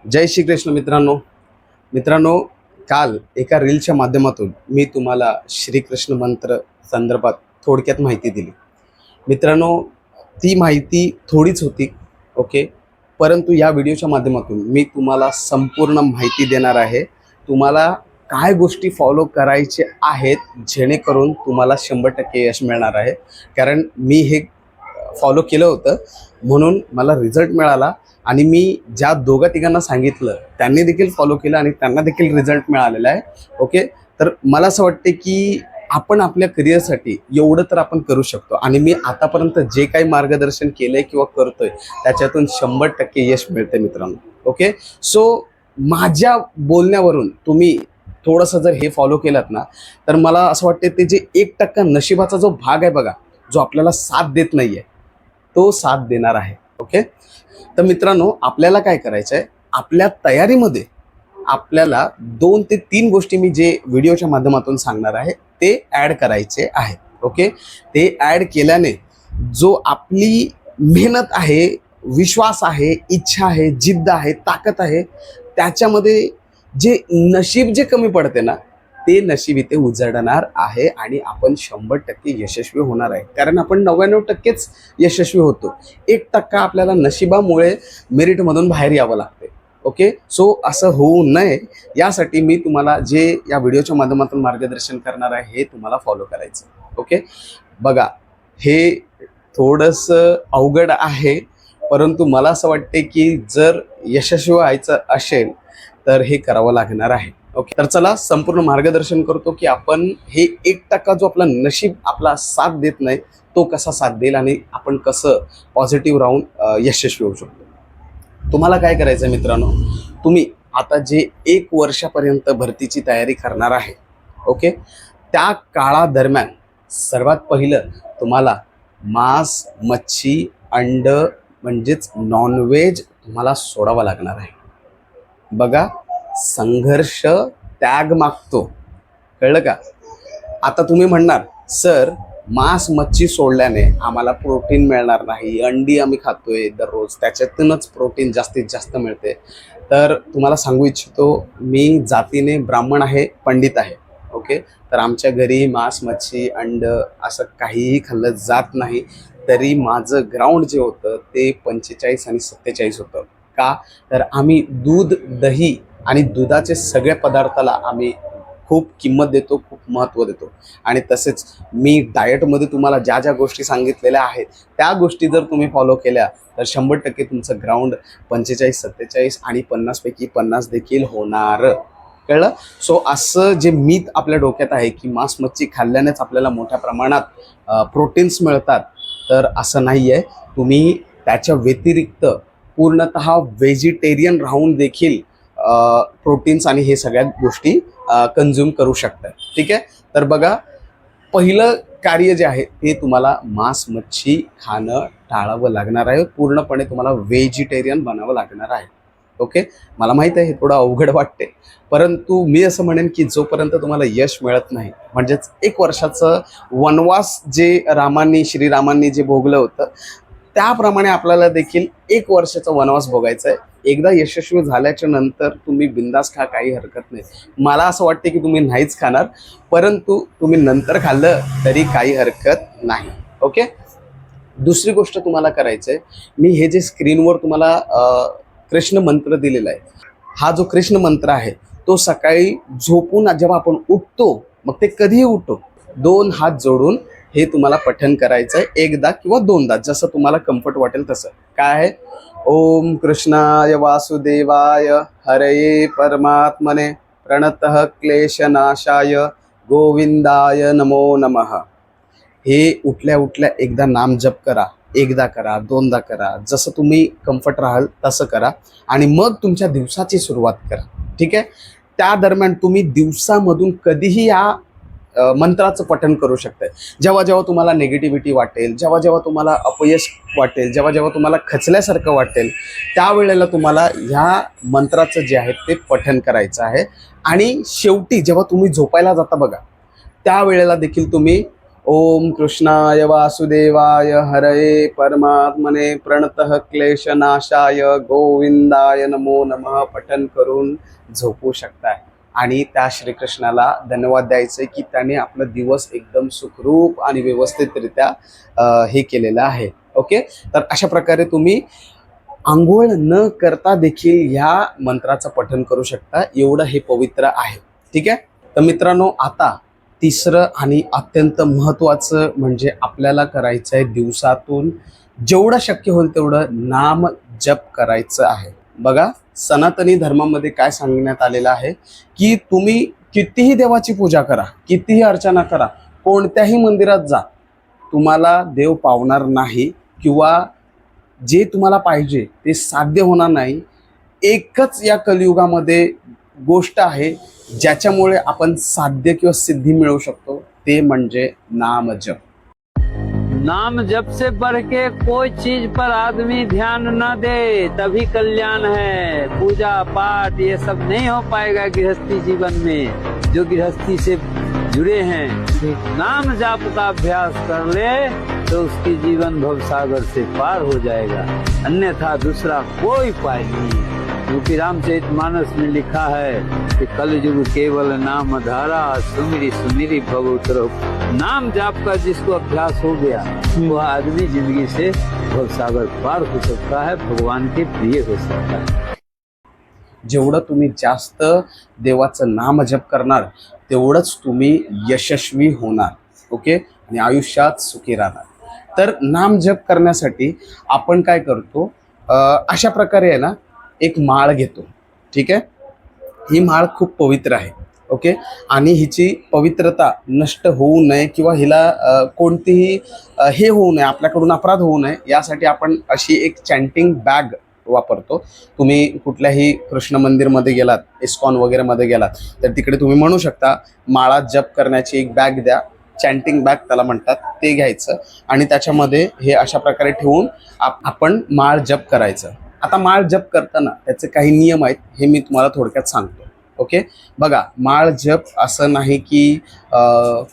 जय श्री कृष्ण मित्रांनो, काल एका रीलच्या माध्यमातून मी तुम्हाला श्रीकृष्ण मंत्र संदर्भात थोडक्यात माहिती दिली. मित्रांनो, ती माहिती थोडीच होती. ओके, परंतु या व्हिडिओच्या माध्यमातून मी तुम्हाला संपूर्ण माहिती देणार आहे. तुम्हाला काय गोष्टी फॉलो करायचे आहेत जेणेकरून तुम्हाला 100% यश मिळणार आहे. कारण मी हे फॉलो केलं होतं म्हणून मला रिझल्ट मिळाला आणि मी ज्या दोघा तिघांना सांगितलं त्यांनी देखील फॉलो केलं आणि त्यांना देखील रिझल्ट मिळालेला आहे. ओके, तर मला असं वाटते की आपण आपल्या करिअरसाठी एवढं तर आपण करू शकतो आणि मी आतापर्यंत जे काही मार्गदर्शन केलंय किंवा करतोय त्याच्यातून 100% यश मिळते मित्रांनो. ओके, सो माझ्या बोलण्यावरून तुम्ही थोडंसं जर हे फॉलो केलात ना तर मला असं वाटते ते जे 1% नशिबाचा जो भाग आहे बघा, जो आपल्याला साथ देत नाहीये तो साथ देणार आहे. ओके, तर मित्रांनो, आपल्याला काय करायचं आहे, आपल्या तयारीमध्ये आपल्याला 2 ते 3 गोष्टी मी जे व्हिडिओच्या माध्यमातून सांगणार आहे ते ॲड करायचे आहेत. ओके, ते ॲड केल्याने जो आपली मेहनत आहे, विश्वास आहे, इच्छा आहे, जिद्द आहे, ताकद आहे, त्याच्यामध्ये जे नशीब जे कमी पडते ना ते नशीब इथे उजळणार आहे आणि आपण 100% यशस्वी होणार आहे. कारण आपण 99%च यशस्वी होतो. 1% आपल्याला नशिबामुळे मेरिटमधून बाहेर यावं लागते. ओके, सो असं होऊ नये यासाठी मी तुम्हाला जे या व्हिडिओच्या माध्यमातून मार्गदर्शन करणार आहे हे तुम्हाला फॉलो करायचं. ओके, बघा, हे थोडंसं अवघड आहे, परंतु मला असं वाटते की जर यशस्वी व्हायचं असेल तर हे करावं लागणार आहे. ओके, तर चला संपूर्ण मार्गदर्शन करतो की आपण हे 1% जो आपला नशीब आपला साथ देत नाही तो कसा साथ देईल आणि आपण कसं पॉझिटिव्ह राहून यशस्वी होऊ शकतो. तुम्हाला काय करायचं आहे मित्रांनो, तुम्ही आता जे 1 वर्षापर्यंत भरतीची तयारी करणार आहे, ओके, त्या काळादरम्यान सर्वात पहिलं तुम्हाला मांस, मच्छी, अंड म्हणजेच नॉनव्हेज तुम्हाला सोडावं लागणार आहे. बघा, संघर्ष त्याग मागतो, कळलं का? आता तुम्ही म्हणणार, सर मांस मच्छी सोडल्याने आम्हाला प्रोटीन मिळणार नाही, अंडी आम्ही खातोय दररोज त्याच्यातूनच प्रोटीन जास्तीत जास्त मिळते. तर तुम्हाला सांगू इच्छितो, मी जातीने ब्राह्मण आहे, पंडित आहे. ओके, तर आमच्या घरी मांस मच्छी अंड असं काहीही खाल्लं जात नाही. तरी माझं ग्राउंड जे होतं ते 45 आणि 47 होतं. का? तर आम्ही दूध, दही आणि दुधाचे सगळ्या पदार्थाला आम्ही खूप किंमत देतो, खूप महत्त्व देतो. आणि तसेच मी डाएटमध्ये तुम्हाला ज्या ज्या गोष्टी सांगितलेल्या आहेत त्या गोष्टी जर तुम्ही फॉलो केल्या तर 100% तुमचं ग्राउंड 45, 47 आणि 50पैकी 50 देखील होणार. कळलं? सो असं जे मीथ आपल्या डोक्यात आहे की मांस मच्छी खाल्ल्यानेच आपल्याला मोठ्या प्रमाणात प्रोटीन्स मिळतात, तर असं नाही आहे. तुम्ही त्याच्या व्यतिरिक्त पूर्णतः व्हेजिटेरियन राहून देखील प्रोटीन्स आणि हे सगळ्या गोष्टी कंझ्युम करू शकतात. ठीक आहे, तर बघा, पहिलं कार्य जे आहे ते तुम्हाला मांस मच्छी खाणं टाळावं लागणार आहे. पूर्णपणे तुम्हाला व्हेजिटेरियन बनावं लागणार आहे. ओके, मला माहीत आहे हे थोडं अवघड वाटते, परंतु मी असं म्हणेन की जोपर्यंत तुम्हाला यश मिळत नाही, म्हणजेच 1 वर्षाचं वनवास जे श्रीरामांनी जे भोगलं होतं त्याप्रमाणे आपल्याला देखील 1 वर्षाचा वनवास भोगायचा आहे. एकदा यशस्वी झाल्याच्या नंतर तुम्ही बिंदास खा, काही हरकत नाही. मला असं वाटते की तुम्ही नाहीच खाणार, परंतु तुम्ही नंतर खाल्लं तरी काही हरकत नाही. ओके, दुसरी गोष्ट तुम्हाला करायचं आहे, मी हे जे स्क्रीनवर तुम्हाला कृष्ण मंत्र दिलेला आहे, हा जो कृष्ण मंत्र आहे तो सकाळी झोपून जेव्हा आपण उठतो, मग ते कधीही उठतो, 2 हात जोडून हे तुम्हाला पठण करायचं आहे, एकदा किंवा 2दा, जसं तुम्हाला कम्फर्ट वाटेल तसं. काय आहे? ओम कृष्णाय वासुदेवाय हरये परमात्मने प्रणतः क्लेशनाशाय गोविंदाय नमो नमः. हे उठल्या उठल्या एकदा नाम जप करा, एकदा करा, 2दा करा, जसं तुम्ही कम्फर्ट राहाल तसं करा आणि मग तुमच्या दिवसाची सुरुवात करा. ठीक आहे, त्या दरम्यान तुम्ही दिवसामधून कधीही या मंत्राचं पठण करू शकताय. जेव्हा जेव्हा तुम्हाला निगेटिव्हिटी वाटेल, जेव्हा जेव्हा तुम्हाला अपयश वाटेल, जेव्हा जेव्हा तुम्हाला खचल्यासारखं वाटेल, त्यावेळेला तुम्हाला ह्या मंत्राचं जे आहे ते पठण करायचं आहे. आणि शेवटी जेव्हा तुम्ही झोपायला जाता बघा, त्यावेळेला देखील तुम्ही ओम कृष्णाय वासुदेवाय हरये परमात्मने प्रणतः क्लेशनाशाय गोविंदाय नमो नमः पठन करून झोपू शकताय. आणि त्या श्रीकृष्णाला धन्यवाद द्यायचे की त्याने आपला दिवस एकदम सुखरूप आणि व्यवस्थितरित्या हे केलेलं आहे. ओके, तर अशा प्रकारे तुम्ही आंघोळ न करता देखील ह्या मंत्राचं पठन करू शकता. एवढं हे पवित्र आहे. ठीक आहे. तर मित्रांनो, आता तिसरं आणि अत्यंत महत्त्वाचं म्हणजे आपल्याला करायचं आहे दिवसातून जेवढं शक्य होईल तेवढं नाम जप करायचं आहे. बघा, सनातनी धर्मामध्ये काय सांगण्यात आलेलं आहे की तुम्ही कितीही देवाची पूजा करा, कितीही अर्चना करा, कोणत्याही मंदिरात जा, तुम्हाला देव पावणार नाही किंवा जे तुम्हाला पाहिजे ते साध्य होणार नाही. एकच या कलियुगामध्ये गोष्ट आहे ज्याच्यामुळे आपण साध्य किंवा सिद्धी मिळवू शकतो, ते म्हणजे नाम जप. नाम जप से बढ़ के कोई चीज पर आदमी ध्यान न दे तभी कल्याण है. पूजा पाठ ये सब नहीं हो पाएगा गृहस्थी जीवन में. जो गृहस्थी से जुड़े हैं नाम जाप का अभ्यास कर ले तो उसकी जीवन भवसागर से पार हो जाएगा. अन्यथा दूसरा कोई उपाय नहीं. क्योंकि रामचरितमानस में लिखा है कि कलयुग केवल नाम धारा सुमिरी सुमिरी भव उतरो. नाम जाप का जिसको अभ्यास हो गया वह आदमी जिंदगी से भवसागर पार हो सकता है, भगवान के प्रिय हो सकता है. जेवढं तुम्ही जास्त देवाचं नाम जप करणार तेवढंच तुम्ही यशस्वी होणार. ओके, आणि आयुष्यात सुखी राहणार. तर नाम जप करण्यासाठी आपण काय करतो, अशा प्रकारे आहे ना, एक माळ घेतो. ठीक आहे. ही माळ खूप पवित्र आहे. ओके, आणि हिची पवित्रता नष्ट होऊ नये किंवा हिला कोणतीही हे होऊ नये, आपल्याकडून अपराध होऊ नये, यासाठी आपण अशी एक चॅन्टिंग बॅग वापरतो. तुम्ही कुठल्याही कृष्ण मंदिरमध्ये गेलात, इस्कॉन वगैरे मध्ये गेलात, तर तिकडे तुम्ही म्हणू शकता माळा जप करण्याची एक बॅग द्या. चॅन्टिंग बॅग त्याला म्हणतात. ते घ्यायचं आणि त्याच्यामध्ये हे अशा प्रकारे ठेवून आपण माळ जप करायचं. आता माळ जप करताना त्याचे काही नियम आहेत, हे मी तुम्हाला थोडक्यात सांगतो. ओके, बघा, माळ जप असं नाही की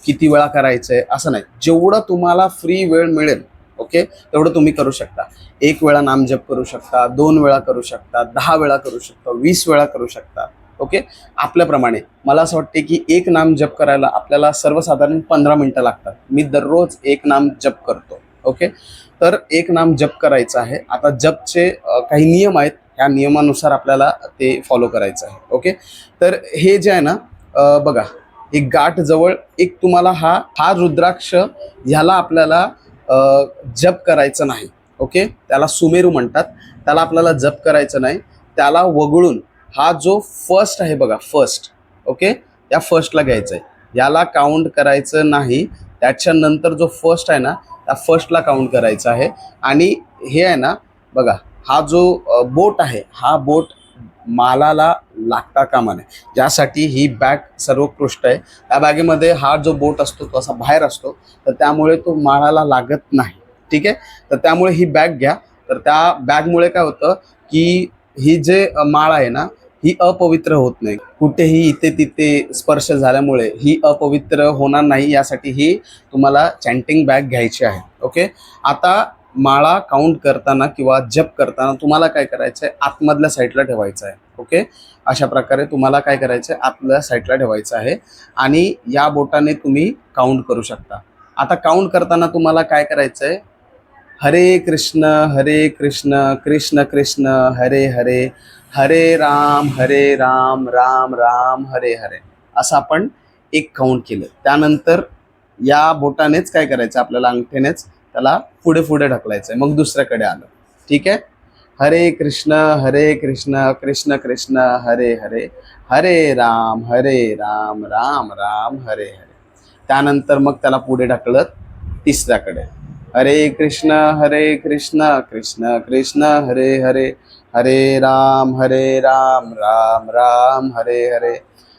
किती वेळा करायचं आहे असं नाही. जेवढं तुम्हाला फ्री वेळ मिळेल, ओके, तेवढं तुम्ही करू शकता. 1 वेळा नाम जप करू शकता, 2 वेळा करू शकता, 10 वेळा करू शकता, 20 वेळा करू शकता. ओके, आपल्याप्रमाणे. मला असं वाटते की एक नाम जप करायला आपल्याला सर्वसाधारण 15 मिनिटं लागतात. मी दररोज एक नाम जप करतो. ओके, तर एक नाम जप करायचं आहे. आता जपचे काही नियम आहेत, ह्या नियमानुसार आपल्याला ते फॉलो करायचं आहे. ओके, तर हे जे आहे ना, बघा, एक गाठ जवळ एक तुम्हाला हा रुद्राक्ष, ह्याला आपल्याला जप करायचं नाही. ओके, त्याला सुमेरू म्हणतात. त्याला आपल्याला जप करायचं नाही. त्याला वगळून हा जो फर्स्ट आहे बघा, फर्स्ट, ओके, या फर्स्टला घ्यायचं आहे. याला काउंट करायचं नाही. त्याच्यानंतर जो फर्स्ट आहे ना, त्या फर्स्टला काउंट करायचं आहे. आणि हे आहे ना, बघा, हा जो बोट आहे, हा बोट मालाला लागता कामा नये, ज्यासाठी ही बॅग सर्वोत्कृष्ट आहे. त्या बॅगेमध्ये हा जो बोट असतो तो असा बाहेर असतो, तर त्यामुळे तो माळाला लागत नाही. ठीक आहे, तर त्यामुळे ही बॅग घ्या. तर त्या बॅगमुळे काय होतं की ही जे माळ आहे ना, ही अपवित्र होत नाही. कुठेही इथे तिथे स्पर्श झाल्यामुळे ही अपवित्र होणार नाही, यासाठी ही तुम्हाला चॅन्टिंग बॅग घ्यायची आहे. ओके, आता माळा काउंट करताना किंवा जप करताना तुम्हाला काय करायचं आहे, आतमधल्या साईडला ठेवायचं आहे. ओके, अशा प्रकारे तुम्हाला काय करायचं आहे, आतल्या साईडला ठेवायचं आहे आणि या बोटाने तुम्ही काउंट करू शकता. आता काउंट करताना तुम्हाला काय करायचं आहे, हरे कृष्ण कृष्ण कृष्ण हरे हरे, हरे राम राम राम हरे हरे, असं आपण एक काउंट केलं. त्यानंतर या बोटानेच काय करायचं, आपल्याला अंगठ्यानेच त्याला पुढे पुढे ढकलायचं आहे. मग दुसऱ्याकडे आलं. ठीक आहे, हरे कृष्ण कृष्ण कृष्ण हरे हरे, हरे राम राम राम हरे हरे. त्यानंतर मग त्याला पुढे ढकलत तिसऱ्याकडे, हरे कृष्ण कृष्ण कृष्ण हरे हरे, हरे राम राम राम हरे हरे.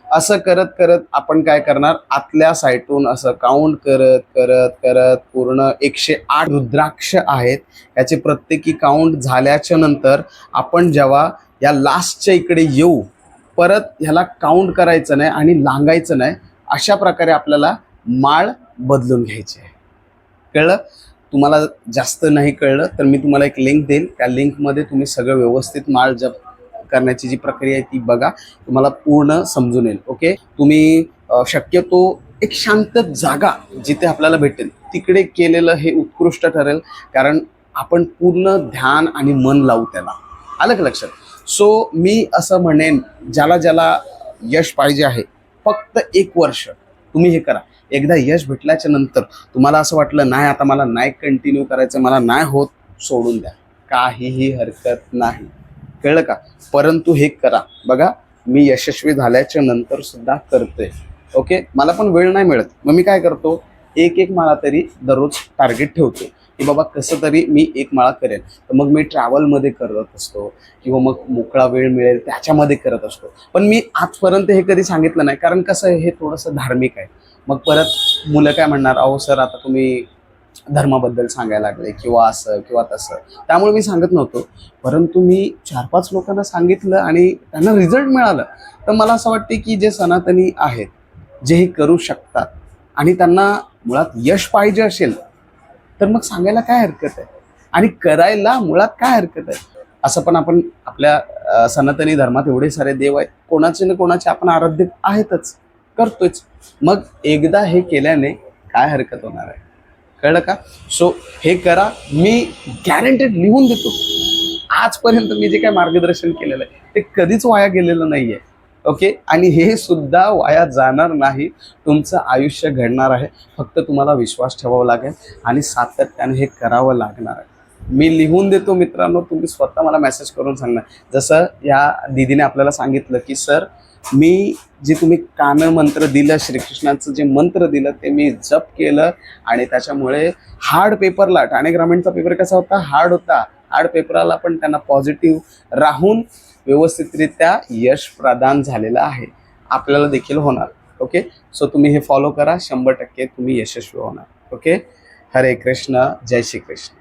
असं करत करत आपण काय करणार, आतल्या साईडून असं काउंट करत करत करत पूर्ण 108 रुद्राक्ष आहेत. याचे प्रत्येकी काउंट झाल्याच्या नंतर आपण जेव्हा या लास्टच्या इकडे येऊ, परत ह्याला काउंट करायचं नाही आणि लांगायचं नाही. अशा प्रकारे आपल्याला माळ बदलून घ्यायची आहे. कळलं? तुम्हाला जास्त नाही कळलं तर मी तुम्हाला एक लिंक देईल. त्या लिंकमध्ये तुम्ही सगळं व्यवस्थित माळ जप करण्याची जी प्रक्रिया आहे ती बघा, तुम्हाला पूर्ण समजून येईल. ओके, तुम्ही शक्यतो एक शांत जागा जिथे आपल्याला भेटेल तिकडे केलेलं हे उत्कृष्ट ठरेल, कारण आपण पूर्ण ध्यान आणि मन लावू त्याला. आलं का लक्षात? सो मी असं म्हणेन, ज्याला ज्याला यश पाहिजे आहे, फक्त 1 वर्ष तुम्ही हे करा. एकदा यश भेटल्याच्या नंतर तुम्हाला असं वाटलं नाही आता मला नाही कंटिन्यू करायचं, मला नाही होत, सोडून द्या, काहीही हरकत नाही. कळलं का? परंतु हे करा. बघा, मी यशस्वी झाल्याच्या नंतर सुद्धा करतोय. ओके, मला पण वेळ नाही मिळत, मग मी काय करतो, एक माळा तरी दररोज टार्गेट ठेवतो की बाबा कसं तरी मी 1 माळा करेन. तर मग मी ट्रॅव्हलमध्ये करत असतो किंवा मग मोकळा वेळ मिळेल त्याच्यामध्ये करत असतो. पण मी आजपर्यंत हे कधी सांगितलं नाही, कारण कसं आहे, हे थोडंसं धार्मिक आहे. मग परत मुलं काय म्हणणार, अहो सर आता तुम्ही धर्माबद्दल सांगायला लागले किंवा असं किंवा तसं, त्यामुळे मी सांगत नव्हतो. परंतु मी 4-5 लोकांना सांगितलं आणि त्यांना रिझल्ट मिळालं. तर मला असं वाटते की जे सनातनी आहेत, जे हे करू शकतात आणि त्यांना मुळात यश पाहिजे असेल तर मग सांगायला काय हरकत आहे आणि करायला मुळात काय हरकत आहे. असं पण आपण आपल्या सनातनी धर्मात एवढे सारे देव आहेत, कोणाचे ना कोणाचे आपण आराध्य आहेतच, करतोच. मग एकदा हे केल्याने काय हरकत होणार आहे. कळलं का? सो हे करा. मी गॅरंटेड लिहून देतो, आजपर्यंत मी जे काय मार्गदर्शन केलेलं आहे ते कधीच वाया गेलेलं नाही आहे. ओके, आणि हे सुद्धा वाया जाणार नाही. तुमचं आयुष्य घडणार आहे. फक्त तुम्हाला विश्वास ठेवावा लागेल आणि सातत्याने हे करावं लागणार आहे. मी लिहून देतो मित्रांनो, तुम्ही स्वतः मला मेसेज करून सांगणार. जसं या दीदीने आपल्याला सांगितलं की सर मी जे तुम्ही कानमंत्र दिलं, श्रीकृष्णाचं जे मंत्र दिलं ते मी जप केलं आणि त्याच्यामुळे हार्ड पेपरला, ठाणे ग्रामीणचा पेपर कसा होता, हार्ड होता, हार्ड पेपरला पण त्यांना पॉझिटिव्ह राहून व्यवस्थितरित्या यश प्रदान झालेलं आहे. आपल्याला देखील होणार. ओके, सो तुम्ही हे फॉलो करा, 100% तुम्ही यशस्वी होणार. ओके, हरे कृष्ण, जय श्री कृष्ण.